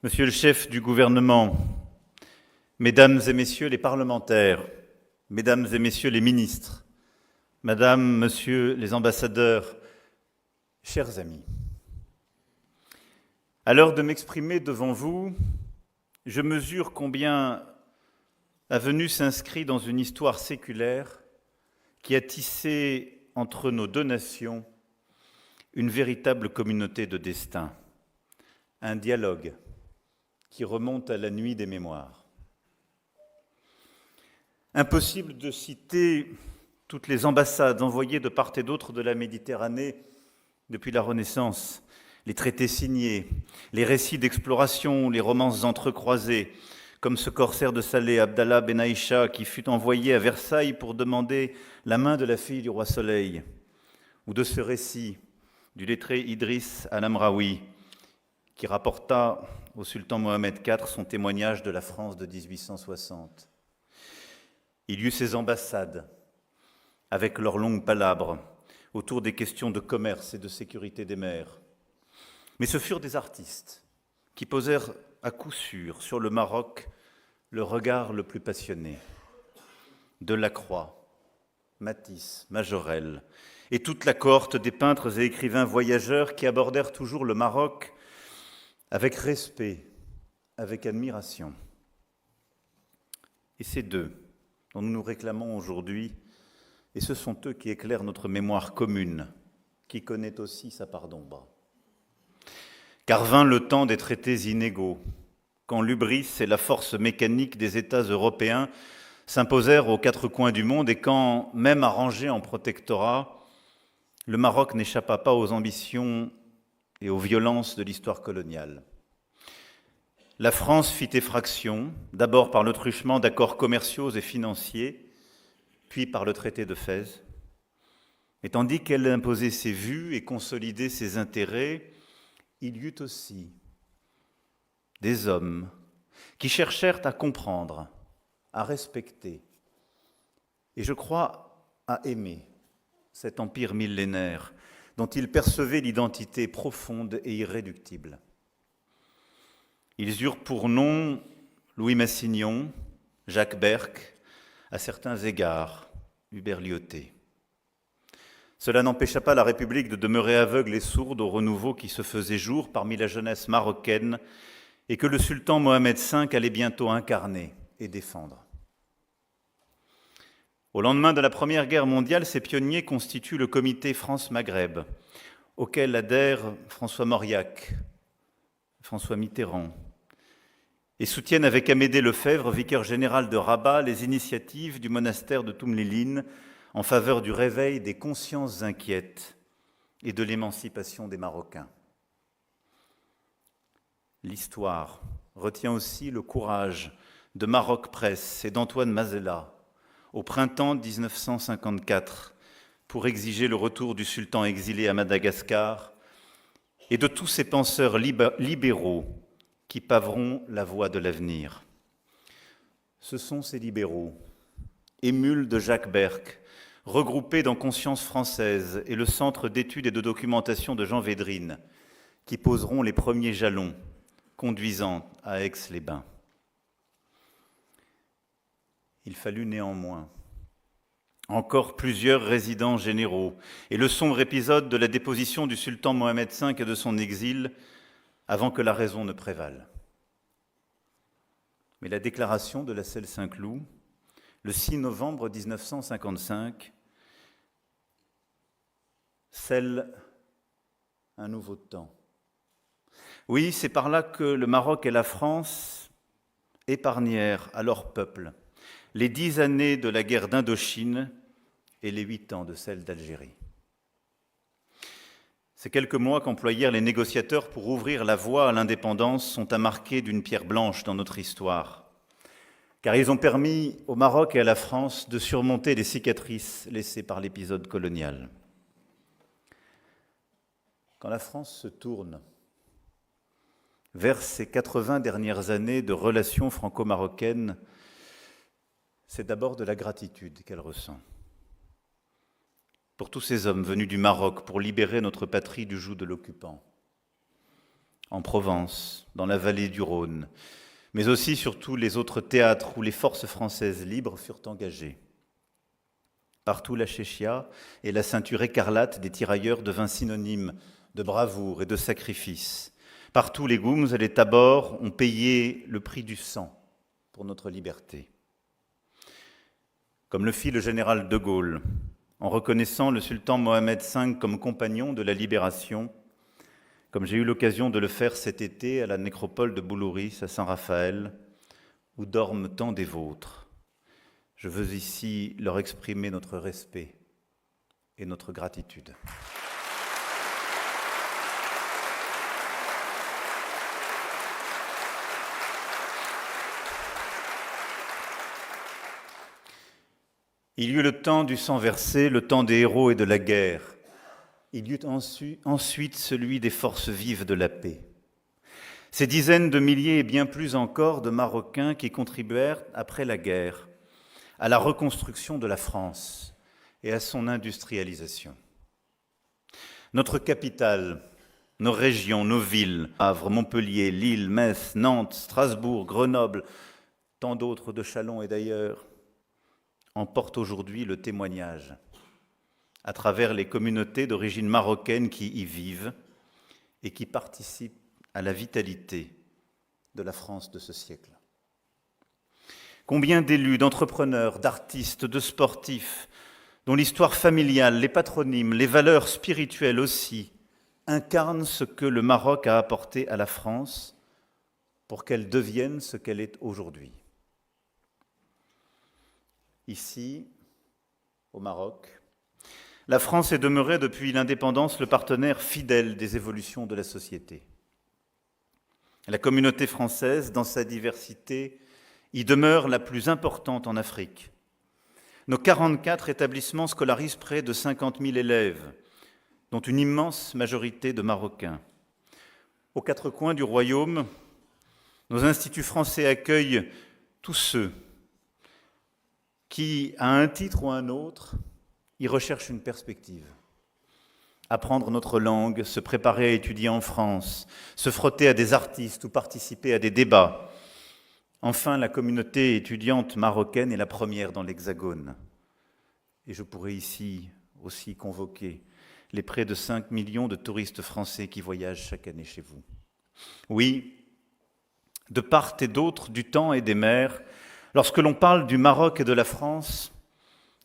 Monsieur le chef du gouvernement, Mesdames et Messieurs les parlementaires, Mesdames et Messieurs les ministres, Madame, Monsieur les ambassadeurs, chers amis, à l'heure de m'exprimer devant vous, je mesure combien la venue s'inscrit dans une histoire séculaire qui a tissé entre nos deux nations une véritable communauté de destin, un dialogue qui remonte à la nuit des mémoires. Impossible de citer toutes les ambassades envoyées de part et d'autre de la Méditerranée depuis la Renaissance, les traités signés, les récits d'exploration, les romances entrecroisées, comme ce corsaire de Salé, Abdallah Ben Aïcha, qui fut envoyé à Versailles pour demander la main de la fille du roi Soleil, ou de ce récit du lettré Idriss Al-Amraoui, qui rapporta au sultan Mohamed IV son témoignage de la France de 1860. Il y eut ces ambassades, avec leurs longues palabres, autour des questions de commerce et de sécurité des mers. Mais ce furent des artistes qui posèrent à coup sûr sur le Maroc le regard le plus passionné. Delacroix, Matisse, Majorelle, et toute la cohorte des peintres et écrivains voyageurs qui abordèrent toujours le Maroc avec respect, avec admiration. Et ces deux dont nous nous réclamons aujourd'hui, et ce sont eux qui éclairent notre mémoire commune, qui connaît aussi sa part d'ombre. Car vint le temps des traités inégaux, quand l'hubris et la force mécanique des États européens s'imposèrent aux quatre coins du monde et quand, même arrangé en protectorat, le Maroc n'échappa pas aux ambitions et aux violences de l'histoire coloniale. La France fit effraction, d'abord par le truchement d'accords commerciaux et financiers, puis par le traité de Fès. Et tandis qu'elle imposait ses vues et consolidait ses intérêts, il y eut aussi des hommes qui cherchèrent à comprendre, à respecter, et je crois à aimer cet empire millénaire dont ils percevaient l'identité profonde et irréductible. Ils eurent pour nom Louis Massignon, Jacques Berck, à certains égards, Hubert Lyautey. Cela n'empêcha pas la République de demeurer aveugle et sourde au renouveau qui se faisait jour parmi la jeunesse marocaine et que le sultan Mohamed V allait bientôt incarner et défendre. Au lendemain de la Première Guerre mondiale, ces pionniers constituent le comité France-Maghreb, auquel adhèrent François Mauriac, François Mitterrand, et soutiennent avec Amédée Lefebvre, vicaire général de Rabat, les initiatives du monastère de Toumléline en faveur du réveil des consciences inquiètes et de l'émancipation des Marocains. L'histoire retient aussi le courage de Maroc Presse et d'Antoine Mazella au printemps 1954 pour exiger le retour du sultan exilé à Madagascar et de tous ces penseurs libéraux qui paveront la voie de l'avenir. Ce sont ces libéraux, émules de Jacques Berck, regroupés dans Conscience française et le Centre d'études et de documentation de Jean Védrine, qui poseront les premiers jalons conduisant à Aix-les-Bains. Il fallut néanmoins encore plusieurs résidents généraux et le sombre épisode de la déposition du sultan Mohamed V et de son exil avant que la raison ne prévale. Mais la déclaration de la Selle Saint-Cloud, le 6 novembre 1955, scelle un nouveau temps. Oui, c'est par là que le Maroc et la France épargnèrent à leur peuple les 10 années de la guerre d'Indochine et les 8 ans de celle d'Algérie. Ces quelques mois qu'employèrent les négociateurs pour ouvrir la voie à l'indépendance sont à marquer d'une pierre blanche dans notre histoire, car ils ont permis au Maroc et à la France de surmonter les cicatrices laissées par l'épisode colonial. Quand la France se tourne vers ces 80 dernières années de relations franco-marocaines, c'est d'abord de la gratitude qu'elle ressent. Pour tous ces hommes venus du Maroc pour libérer notre patrie du joug de l'occupant. en Provence, dans la vallée du Rhône, mais aussi sur tous les autres théâtres où les forces françaises libres furent engagées. Partout la chéchia et la ceinture écarlate des tirailleurs devint synonyme de bravoure et de sacrifice. Partout les goums et les tabors ont payé le prix du sang pour notre liberté. Comme le fit le général de Gaulle, en reconnaissant le sultan Mohamed V comme compagnon de la libération, comme j'ai eu l'occasion de le faire cet été à la nécropole de Boulouris à Saint-Raphaël, où dorment tant des vôtres. Je veux ici leur exprimer notre respect et notre gratitude. Il y eut le temps du sang versé, le temps des héros et de la guerre. Il y eut ensuite celui des forces vives de la paix. Ces dizaines de milliers et bien plus encore de Marocains qui contribuèrent, après la guerre, à la reconstruction de la France et à son industrialisation. Notre capitale, nos régions, nos villes, Havre, Montpellier, Lille, Metz, Nantes, Strasbourg, Grenoble, tant d'autres de Châlons et d'ailleurs, en portent aujourd'hui le témoignage à travers les communautés d'origine marocaine qui y vivent et qui participent à la vitalité de la France de ce siècle. Combien d'élus, d'entrepreneurs, d'artistes, de sportifs, dont l'histoire familiale, les patronymes, les valeurs spirituelles aussi, incarnent ce que le Maroc a apporté à la France pour qu'elle devienne ce qu'elle est aujourd'hui. Ici, au Maroc, la France est demeurée depuis l'indépendance le partenaire fidèle des évolutions de la société. La communauté française, dans sa diversité, y demeure la plus importante en Afrique. Nos 44 établissements scolarisent près de 50 000 élèves, dont une immense majorité de Marocains. Aux quatre coins du royaume, nos instituts français accueillent tous ceux qui, à un titre ou un autre, y recherchent une perspective. Apprendre notre langue, se préparer à étudier en France, se frotter à des artistes ou participer à des débats. Enfin, la communauté étudiante marocaine est la première dans l'Hexagone. Et je pourrais ici aussi convoquer les près de 5 millions de touristes français qui voyagent chaque année chez vous. Oui, de part et d'autre du temps et des mers, lorsque l'on parle du Maroc et de la France,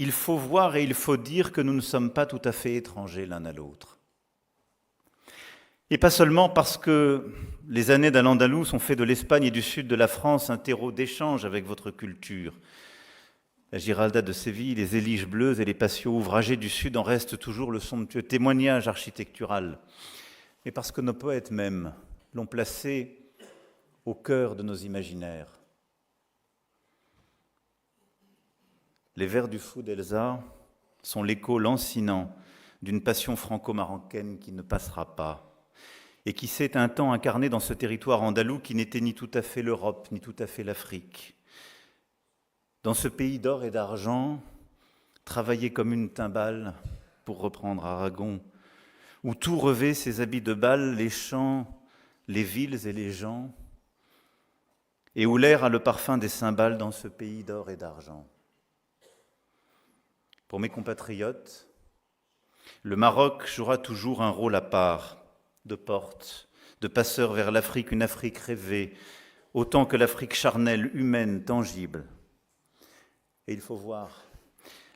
il faut voir et il faut dire que nous ne sommes pas tout à fait étrangers l'un à l'autre. Et pas seulement parce que les années d'Al-Andalus ont fait de l'Espagne et du sud de la France un terreau d'échange avec votre culture. La Giralda de Séville, les Éliges bleues et les patios ouvragés du sud en restent toujours le somptueux témoignage architectural. Mais parce que nos poètes même l'ont placé au cœur de nos imaginaires. Les vers du fou d'Elsa sont l'écho lancinant d'une passion franco-marocaine qui ne passera pas et qui s'est un temps incarnée dans ce territoire andalou qui n'était ni tout à fait l'Europe, ni tout à fait l'Afrique. Dans ce pays d'or et d'argent, travaillé comme une timbale, pour reprendre Aragon, où tout revêt ses habits de bal, les champs, les villes et les gens, et où l'air a le parfum des cymbales dans ce pays d'or et d'argent. Pour mes compatriotes, le Maroc jouera toujours un rôle à part, de porte, de passeur vers l'Afrique, une Afrique rêvée, autant que l'Afrique charnelle, humaine, tangible. Et il faut voir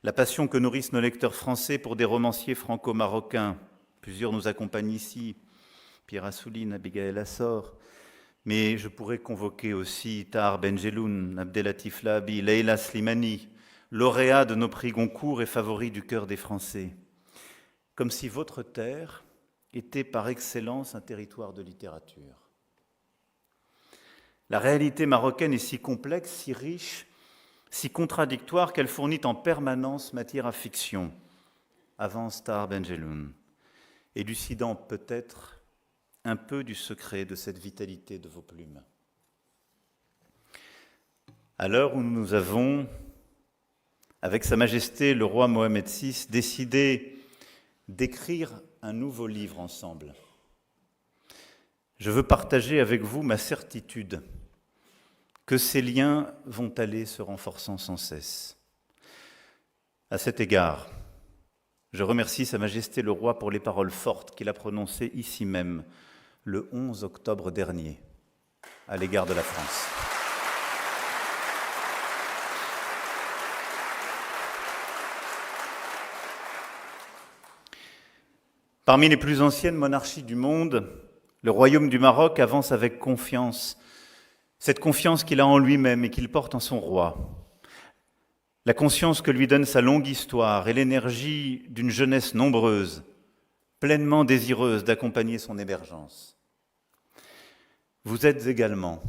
la passion que nourrissent nos lecteurs français pour des romanciers franco-marocains. Plusieurs nous accompagnent ici, Pierre Assouline, Abigail Assor, mais je pourrais convoquer aussi Tahar Benjeloun, Abdelatif Lahabi, Leila Slimani, lauréat de nos prix Goncourt et favori du cœur des Français. Comme si votre terre était par excellence un territoire de littérature. La réalité marocaine est si complexe, si riche, si contradictoire qu'elle fournit en permanence matière à fiction, avance Tahar Benjeloun, élucidant peut-être un peu du secret de cette vitalité de vos plumes. À l'heure où nous avons, avec Sa Majesté le roi Mohamed VI, décidé d'écrire un nouveau livre ensemble, je veux partager avec vous ma certitude que ces liens vont aller se renforçant sans cesse. À cet égard, je remercie Sa Majesté le Roi pour les paroles fortes qu'il a prononcées ici même, le 11 octobre dernier, à l'égard de la France. Parmi les plus anciennes monarchies du monde, le royaume du Maroc avance avec confiance, cette confiance qu'il a en lui-même et qu'il porte en son roi. La conscience que lui donne sa longue histoire et l'énergie d'une jeunesse nombreuse, pleinement désireuse d'accompagner son émergence. Vous êtes également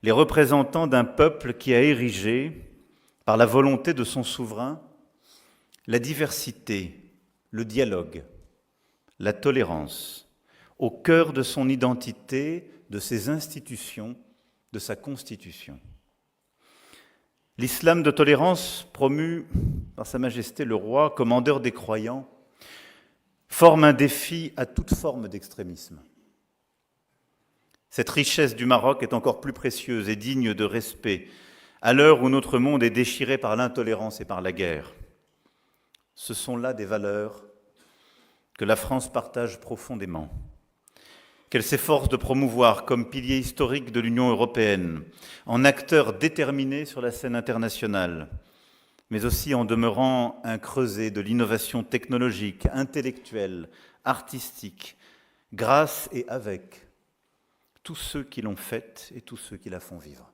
les représentants d'un peuple qui a érigé, par la volonté de son souverain, la diversité, le dialogue, la tolérance, au cœur de son identité, de ses institutions, de sa constitution. L'islam de tolérance, promu par Sa Majesté le Roi, commandeur des croyants, forme un défi à toute forme d'extrémisme. Cette richesse du Maroc est encore plus précieuse et digne de respect à l'heure où notre monde est déchiré par l'intolérance et par la guerre. Ce sont là des valeurs que la France partage profondément, qu'elle s'efforce de promouvoir comme pilier historique de l'Union européenne, en acteur déterminé sur la scène internationale, mais aussi en demeurant un creuset de l'innovation technologique, intellectuelle, artistique, grâce et avec tous ceux qui l'ont faite et tous ceux qui la font vivre.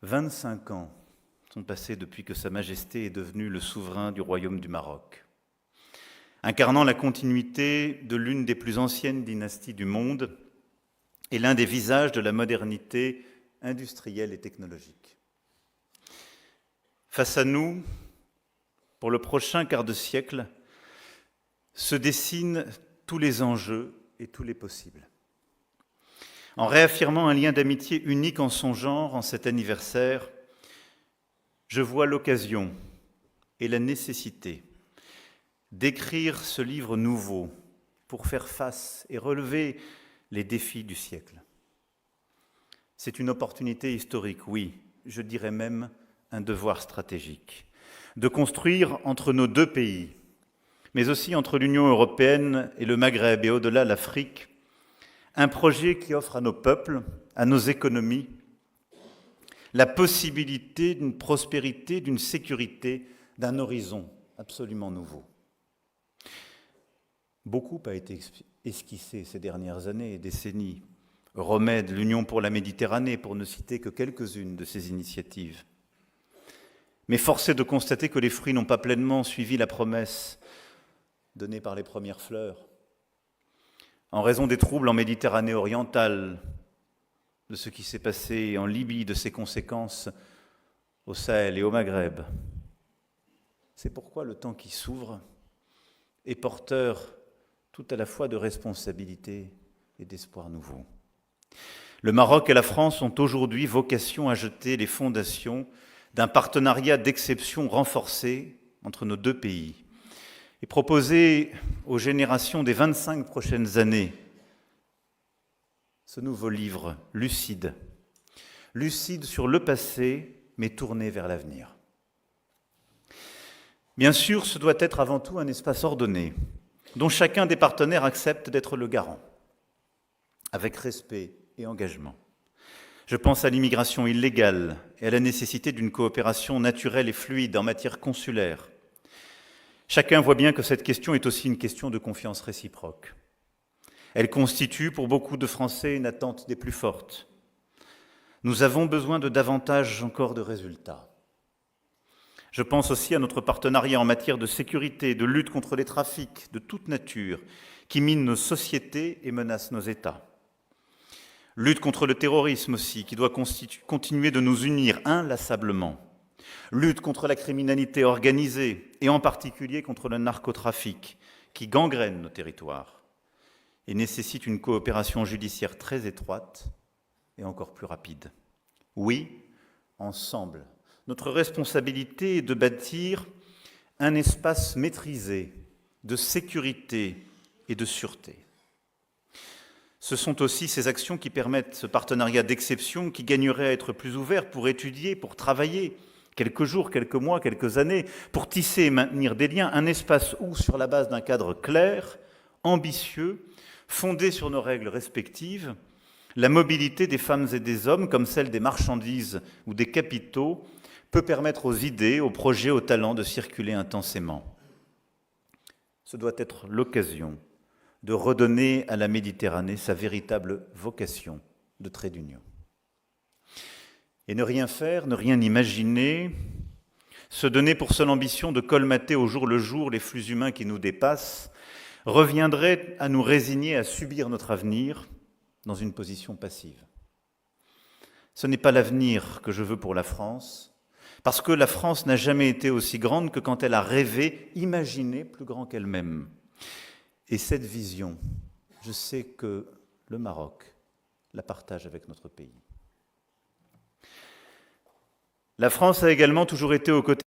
25 ans sont passés depuis que Sa Majesté est devenu le souverain du Royaume du Maroc. Incarnant la continuité de l'une des plus anciennes dynasties du monde et l'un des visages de la modernité industrielle et technologique. Face à nous, pour le prochain quart de siècle, se dessinent tous les enjeux et tous les possibles. En réaffirmant un lien d'amitié unique en son genre en cet anniversaire, je vois l'occasion et la nécessité d'écrire ce livre nouveau pour faire face et relever les défis du siècle. C'est une opportunité historique, oui, je dirais même un devoir stratégique, de construire entre nos deux pays, mais aussi entre l'Union européenne et le Maghreb et au-delà l'Afrique, un projet qui offre à nos peuples, à nos économies, la possibilité d'une prospérité, d'une sécurité, d'un horizon absolument nouveau. Beaucoup a été esquissé ces dernières années et décennies. Euromède, l'Union pour la Méditerranée, pour ne citer que quelques-unes de ces initiatives. Mais force est de constater que les fruits n'ont pas pleinement suivi la promesse donnée par les premières fleurs. En raison des troubles en Méditerranée orientale, de ce qui s'est passé en Libye, de ses conséquences au Sahel et au Maghreb. C'est pourquoi le temps qui s'ouvre est porteur tout à la fois de responsabilité et d'espoir nouveau. Le Maroc et la France ont aujourd'hui vocation à jeter les fondations d'un partenariat d'exception renforcé entre nos deux pays et proposer aux générations des 25 prochaines années ce nouveau livre lucide sur le passé, mais tourné vers l'avenir. Bien sûr, ce doit être avant tout un espace ordonné, dont chacun des partenaires accepte d'être le garant, avec respect et engagement. Je pense à l'immigration illégale et à la nécessité d'une coopération naturelle et fluide en matière consulaire. Chacun voit bien que cette question est aussi une question de confiance réciproque. Elle constitue pour beaucoup de Français une attente des plus fortes. Nous avons besoin de davantage encore de résultats. Je pense aussi à notre partenariat en matière de sécurité, de lutte contre les trafics de toute nature qui minent nos sociétés et menacent nos États. Lutte contre le terrorisme aussi, qui doit continuer de nous unir inlassablement. Lutte contre la criminalité organisée et en particulier contre le narcotrafic qui gangrène nos territoires et nécessite une coopération judiciaire très étroite et encore plus rapide. Oui, ensemble, notre responsabilité est de bâtir un espace maîtrisé de sécurité et de sûreté. Ce sont aussi ces actions qui permettent ce partenariat d'exception qui gagnerait à être plus ouvert pour étudier, pour travailler, quelques jours, quelques mois, quelques années, pour tisser et maintenir des liens, un espace où, sur la base d'un cadre clair, ambitieux, fondé sur nos règles respectives, la mobilité des femmes et des hommes, comme celle des marchandises ou des capitaux, peut permettre aux idées, aux projets, aux talents de circuler intensément. Ce doit être l'occasion de redonner à la Méditerranée sa véritable vocation de trait d'union. Et ne rien faire, ne rien imaginer, se donner pour seule ambition de colmater au jour le jour les flux humains qui nous dépassent, reviendrait à nous résigner à subir notre avenir dans une position passive. Ce n'est pas l'avenir que je veux pour la France, parce que la France n'a jamais été aussi grande que quand elle a rêvé, imaginé plus grand qu'elle-même. Et cette vision, je sais que le Maroc la partage avec notre pays. La France a également toujours été aux côtés